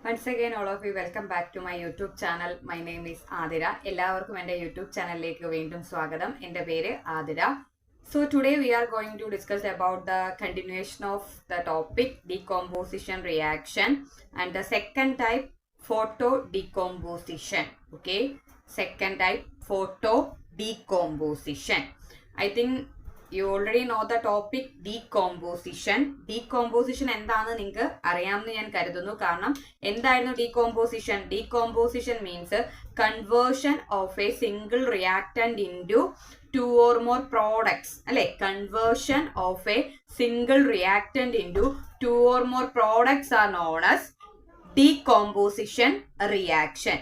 Once again, all of you, welcome back to my YouTube channel. My name is Adira. എല്ലാവർക്കും എൻ്റെ YouTube ചാനലിലേക്ക് വീണ്ടും സ്വാഗതം. എൻ്റെ പേര് Athira. So today we are going to discuss about the continuation of the topic decomposition reaction and the second type photo decomposition. Okay, second type photo decomposition. I think you already know the topic decomposition. Decomposition എന്താണെന്ന് നിങ്ങൾക്ക് അറിയാമെന്ന് ഞാൻ കരുതുന്നു. കാരണം എന്തായിരുന്നു decomposition? Decomposition means conversion of a single reactant into two or more products. അല്ലെ, conversion of a single reactant into two or more products are known as decomposition reaction.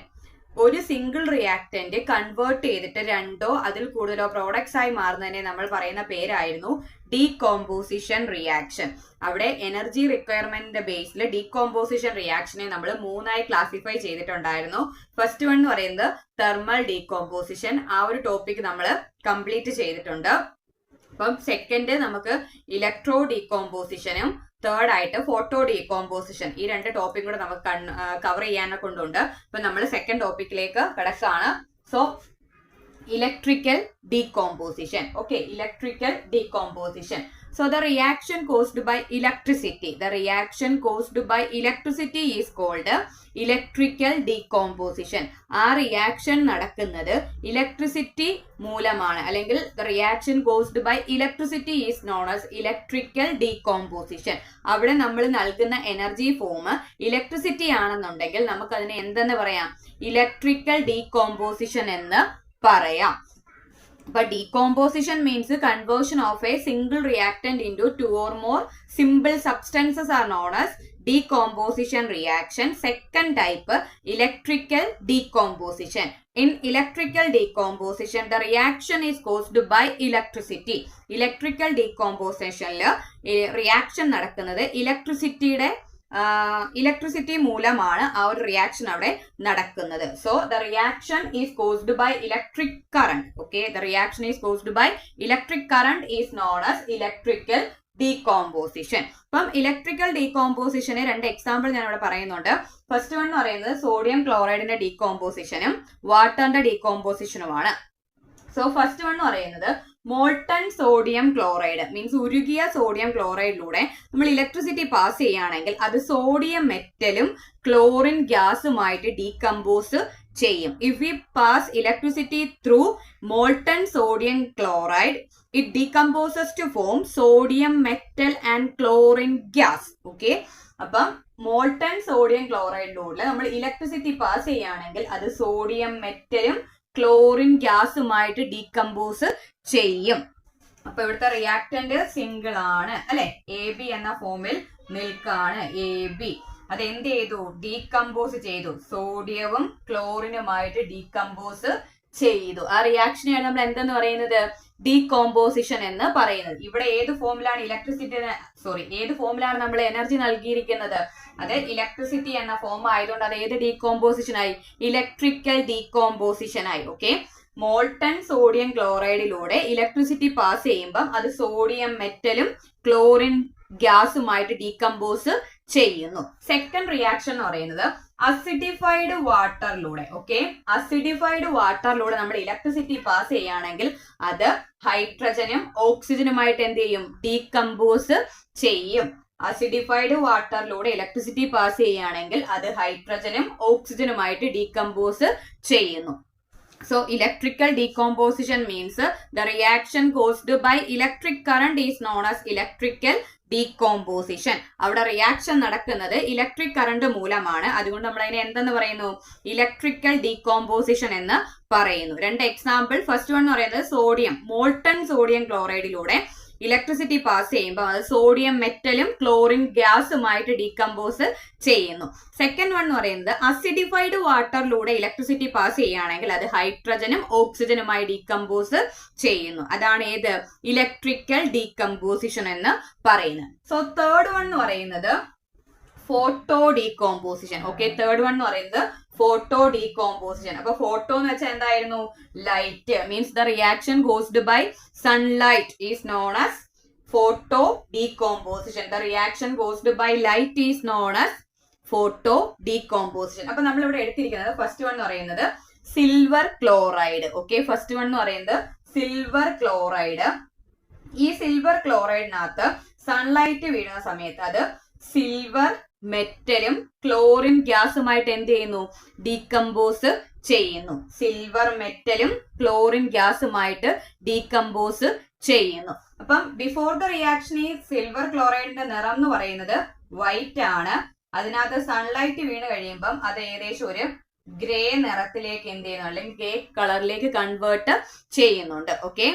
ഒരു single reactant convert ചെയ്തിട്ട് രണ്ടോ അതിൽ കൂടുതലോ products ആയി മാറുന്നതിനെ നമ്മൾ പറയുന്ന പേരായിരുന്നു ഡീകോമ്പോസിഷൻ റിയാക്ഷൻ. അവിടെ എനർജി റിക്വയർമെന്റിന്റെ ബേസിൽ ഡീകോമ്പോസിഷൻ റിയാക്ഷനെ നമ്മൾ മൂന്നായി ക്ലാസിഫൈ ചെയ്തിട്ടുണ്ടായിരുന്നു. ഫസ്റ്റ് വൺ എന്ന് പറയുന്നത് തെർമൽ ഡീകോമ്പോസിഷൻ. ആ ഒരു ടോപ്പിക് നമ്മൾ കംപ്ലീറ്റ് ചെയ്തിട്ടുണ്ട്. അപ്പം സെക്കൻഡ് നമുക്ക് ഇലക്ട്രോ ഡീകോമ്പോസിഷനും തേർഡ് ആയിട്ട് ഫോട്ടോ ഡീകോമ്പോസിഷൻ. ഈ രണ്ട് ടോപ്പിക് കൂടെ നമുക്ക് കവർ ചെയ്യാനെ കൊണ്ടുണ്ട്. അപ്പൊ നമ്മൾ സെക്കൻഡ് ടോപ്പിക്കിലേക്ക് കിടക്കാണ്. So electrical decomposition. Okay, electrical decomposition. So the reaction caused by electricity. The reaction caused by electricity is called electrical decomposition. ആ റിയാക്ഷൻ നടക്കുന്നത് ഇലക്ട്രിസിറ്റി മൂലമാണ്, അല്ലെങ്കിൽ the reaction caused by electricity is known as electrical decomposition. അവിടെ നമ്മൾ നൽകുന്ന energy form electricity ആണെന്നുണ്ടെങ്കിൽ നമുക്കതിനെ എന്തെന്ന് പറയാം? ഇലക്ട്രിക്കൽ ഡീകോമ്പോസിഷൻ എന്ന് പറയാം. But decomposition means the conversion of a single reactant into two or more simple substances are known as decomposition reaction. Second type, electrical decomposition. In electrical decomposition, the reaction is caused by electricity. Electrical decomposition reaction നടക്കുന്നത് electricity മൂലമാണ് ആ ഒരു reaction അവിടെ നടക്കുന്നത്. So the reaction is caused by electric current. Okay, the reaction is caused by electric current is known as electrical decomposition. അപ്പം electrical ഡീകോമ്പോസിഷന് രണ്ട് example ഞാൻ ഇവിടെ പറയുന്നുണ്ട്. ഫസ്റ്റ് വൺ എന്ന് പറയുന്നത് സോഡിയം ക്ലോറൈഡിന്റെ ഡീകോമ്പോസിഷനും വാട്ടറിന്റെ ഡീകോമ്പോസിഷനുമാണ്. സോ ഫസ്റ്റ് വൺ എന്ന് പറയുന്നത് മോൾട്ടൺ സോഡിയം ക്ലോറൈഡ് മീൻസ് ഉരുകിയ സോഡിയം ക്ലോറൈഡിലൂടെ നമ്മൾ ഇലക്ട്രിസിറ്റി പാസ് ചെയ്യുകയാണെങ്കിൽ അത് സോഡിയം മെറ്റലും ക്ലോറിൻ ഗ്യാസുമായിട്ട് ഡീകമ്പോസ് ചെയ്യും. If we pass electricity through molten sodium chloride it decomposes to form sodium metal and chlorine gas. Okay, അപ്പം മോൾട്ടൺ സോഡിയം ക്ലോറൈഡിലൂടെ നമ്മൾ ഇലക്ട്രിസിറ്റി പാസ് ചെയ്യുകയാണെങ്കിൽ അത് സോഡിയം മെറ്റലും ക്ലോറിൻ ഗ്യാസുമായിട്ട് ഡീകമ്പോസ് ചെയ്യും. അപ്പൊ ഇവിടുത്തെ റിയാക്ടന്റ് സിംഗിൾ ആണ്, അല്ലെ, എ ബി എന്ന ഫോമിൽ നിൽക്കാണ്. എ ബി അത് എന്ത് ചെയ്തു? ഡീകമ്പോസ് ചെയ്തു. സോഡിയവും ക്ലോറിനുമായിട്ട് ഡീകമ്പോസ് ചെയ്തു. ആ റിയാക്ഷനെയാണ് നമ്മൾ എന്തെന്ന് പറയുന്നത്? ഡീകോമ്പോസിഷൻ എന്ന് പറയുന്നത്. ഇവിടെ ഏത് ഫോമിലാണ് ഏത് ഫോമിലാണ് നമ്മൾ എനർജി നൽകിയിരിക്കുന്നത്? അത് ഇലക്ട്രിസിറ്റി എന്ന ഫോം ആയതുകൊണ്ട് അത് ഏത് ഡീകോമ്പോസിഷൻ ആയി? ഇലക്ട്രിക്കൽ ഡീകോമ്പോസിഷൻ ആയി. ഓക്കെ, മോൾട്ടൺ സോഡിയം ക്ലോറൈഡിലൂടെ ഇലക്ട്രിസിറ്റി പാസ് ചെയ്യുമ്പോൾ അത് സോഡിയം മെറ്റലും ക്ലോറിൻ ഗ്യാസുമായിട്ട് ഡീകമ്പോസ് ചെയ്യുന്നു. സെക്കൻഡ് റിയാക്ഷൻ എന്ന് പറയുന്നത് അസിഡിഫൈഡ് വാട്ടറിലൂടെ. ഓക്കെ, അസിഡിഫൈഡ് വാട്ടറിലൂടെ നമ്മൾ ഇലക്ട്രിസിറ്റി പാസ് ചെയ്യുകയാണെങ്കിൽ അത് ഹൈഡ്രജനും ഓക്സിജനുമായിട്ട് എന്ത് ചെയ്യും? ഡീകമ്പോസ് ചെയ്യും. അസിഡിഫൈഡ് വാട്ടറിലൂടെ ഇലക്ട്രിസിറ്റി പാസ് ചെയ്യുകയാണെങ്കിൽ അത് ഹൈഡ്രജനും ഓക്സിജനുമായിട്ട് ഡീകമ്പോസ് ചെയ്യുന്നു. So electrical decomposition means the reaction caused by electric current is known as electrical decomposition. അവിടെ റിയാക്ഷൻ നടക്കുന്നത് ഇലക്ട്രിക് കറണ്ട് മൂലമാണ്. അതുകൊണ്ട് നമ്മൾ അതിനെ എന്തെന്ന് പറയുന്നു? ഇലക്ട്രിക്കൽ ഡീകോമ്പോസിഷൻ എന്ന് പറയുന്നു. രണ്ട് എക്സാമ്പിൾ. ഫസ്റ്റ് വൺ എന്ന് പറയുന്നത് സോഡിയം, മോൾട്ടൺ സോഡിയം ക്ലോറൈഡിലൂടെ ഇലക്ട്രിസിറ്റി പാസ് ചെയ്യുമ്പോൾ അത് സോഡിയം മെറ്റലും ക്ലോറിൻ ഗ്യാസുമായിട്ട് ഡീകമ്പോസ് ചെയ്യുന്നു. സെക്കൻഡ് വൺ എന്ന് പറയുന്നത് അസിഡിഫൈഡ് വാട്ടറിലൂടെ ഇലക്ട്രിസിറ്റി പാസ് ചെയ്യുകയാണെങ്കിൽ അത് ഹൈഡ്രജനും ഓക്സിജനുമായി ഡീകമ്പോസ് ചെയ്യുന്നു. അതാണ് ഏത്? ഇലക്ട്രിക്കൽ ഡീകമ്പോസിഷൻ എന്ന് പറയുന്നത്. സോ തേർഡ് വൺ എന്ന് പറയുന്നത് photo decomposition. Okay, third one എന്ന് പറയുന്നത് ഫോട്ടോ ഡീകോമ്പോസിഷൻ. അപ്പൊ ഫോട്ടോ എന്ന് വെച്ചാൽ എന്തായിരുന്നു? Light. Means the reaction caused by sunlight is known as photo decomposition. The reaction caused by light is known as photo decomposition. അപ്പൊ നമ്മൾ ഇവിടെ എടുത്തിരിക്കുന്നത് ഫസ്റ്റ് വൺ എന്ന് പറയുന്നത് silver chloride. Okay, first one എന്ന് പറയുന്നത് സിൽവർ ക്ലോറൈഡ്. ഈ silver ക്ലോറൈഡിനകത്ത് സൺലൈറ്റ് വീഴുന്ന സമയത്ത് അത് സിൽവർ മെറ്റലും ക്ലോറിൻ ഗ്യാസുമായിട്ട് എന്ത് ചെയ്യുന്നു? ഡീകമ്പോസ് ചെയ്യുന്നു. സിൽവർ മെറ്റലും ക്ലോറിൻ ഗ്യാസുമായിട്ട് ഡീകമ്പോസ് ചെയ്യുന്നു. അപ്പം ബിഫോർ ദ റിയാക്ഷൻ ഈ സിൽവർ ക്ലോറൈഡിന്റെ നിറം എന്ന് പറയുന്നത് വൈറ്റ് ആണ്. അതിനകത്ത് സൺലൈറ്റ് വീണ് കഴിയുമ്പം അത് ഏകദേശം ഒരു ഗ്രേ നിറത്തിലേക്ക് എന്ത് ചെയ്യുന്നു, അല്ലെങ്കിൽ ഗ്രേ കളറിലേക്ക് കൺവേർട്ട് ചെയ്യുന്നുണ്ട്. ഓക്കെ,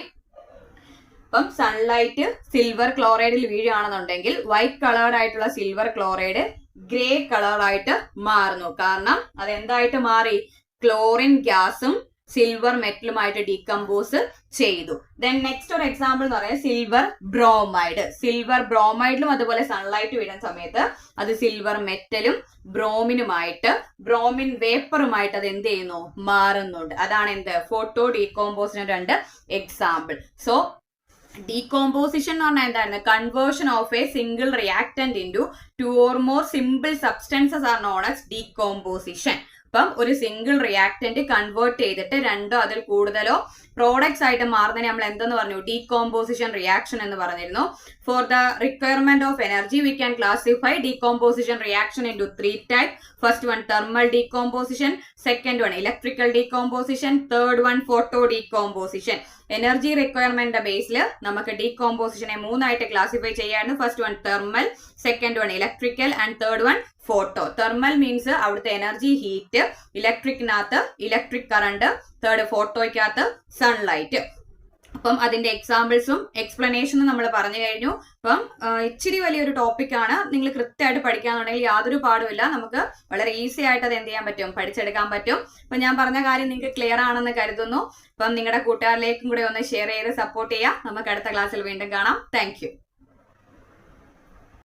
അപ്പം സൺലൈറ്റ് സിൽവർ ക്ലോറൈഡിൽ വീഴുകയാണെന്നുണ്ടെങ്കിൽ വൈറ്റ് കളേർഡ് ആയിട്ടുള്ള സിൽവർ ക്ലോറൈഡ് ഗ്രേ കളറായിട്ട് മാറുന്നു. കാരണം അതെന്തായിട്ട് മാറി? ക്ലോറിൻ ഗ്യാസും സിൽവർ മെറ്റലുമായിട്ട് ഡീകമ്പോസ് ചെയ്തു. ദെൻ നെക്സ്റ്റ് ഒരു എക്സാമ്പിൾ എന്ന് പറയുന്നത് സിൽവർ ബ്രോമൈഡ്. സിൽവർ ബ്രോമൈഡിലും അതുപോലെ സൺലൈറ്റ് വീഴുന്ന സമയത്ത് അത് സിൽവർ മെറ്റലും ബ്രോമിൻ വേപ്പറുമായിട്ട് അത് എന്ത് ചെയ്യുന്നു? മാറുന്നുണ്ട്. അതാണ് എന്ത്? ഫോട്ടോ ഡീകോമ്പോസിന് രണ്ട് എക്സാമ്പിൾ. സോ ഡീകോമ്പോസിഷൻ എന്ന് പറഞ്ഞാൽ എന്താണ്? Conversion of A single reactant into 2 or more simple substances R known as decomposition. അപ്പം ഒരു സിംഗിൾ റിയാക്ടന്റ് കൺവേർട്ട് ചെയ്തിട്ട് രണ്ടോ അതിൽ കൂടുതലോ പ്രോഡക്ട്സ് ആയിട്ട് മാറുന്നതിനെ നമ്മൾ എന്തെന്ന് പറഞ്ഞു? ഡീകോമ്പോസിഷൻ റിയാക്ഷൻ എന്ന് പറഞ്ഞിരുന്നു. For the requirement of energy we can classify decomposition reaction into 3 types. First one thermal decomposition, second one electrical decomposition, third one photo decomposition. Energy requirement ബേസിൽ നമുക്ക് ഡീകോമ്പോസിഷനെ 3 ആയിട്ട് ക്ലാസിഫൈ ചെയ്യായിരുന്നു. First one thermal, second one electrical and third one photo. Thermal means അവിടുത്തെ energy heat, ഇലക്ട്രിക്കിനകത്ത് electric current, third ഫോട്ടോയ്ക്കകത്ത് sunlight. അപ്പം അതിന്റെ എക്സാമ്പിൾസും എക്സ്പ്ലനേഷനും നമ്മൾ പറഞ്ഞു കഴിഞ്ഞു. അപ്പം ഇച്ചിരി വലിയൊരു ടോപ്പിക്കാണ്. നിങ്ങൾ കൃത്യമായിട്ട് പഠിക്കാന്നുണ്ടെങ്കിൽ യാതൊരു പാടുമില്ല. നമുക്ക് വളരെ ഈസി ആയിട്ട് അത് എന്ത് ചെയ്യാൻ പറ്റും? പഠിച്ചെടുക്കാൻ പറ്റും. അപ്പൊ ഞാൻ പറഞ്ഞ കാര്യം നിങ്ങൾക്ക് ക്ലിയർ ആണെന്ന് കരുതുന്നു. അപ്പം നിങ്ങളുടെ കൂട്ടുകാരിലേക്കും കൂടെ ഒന്ന് ഷെയർ ചെയ്ത് സപ്പോർട്ട് ചെയ്യാം. നമുക്ക് അടുത്ത ക്ലാസ്സിൽ വീണ്ടും കാണാം. താങ്ക്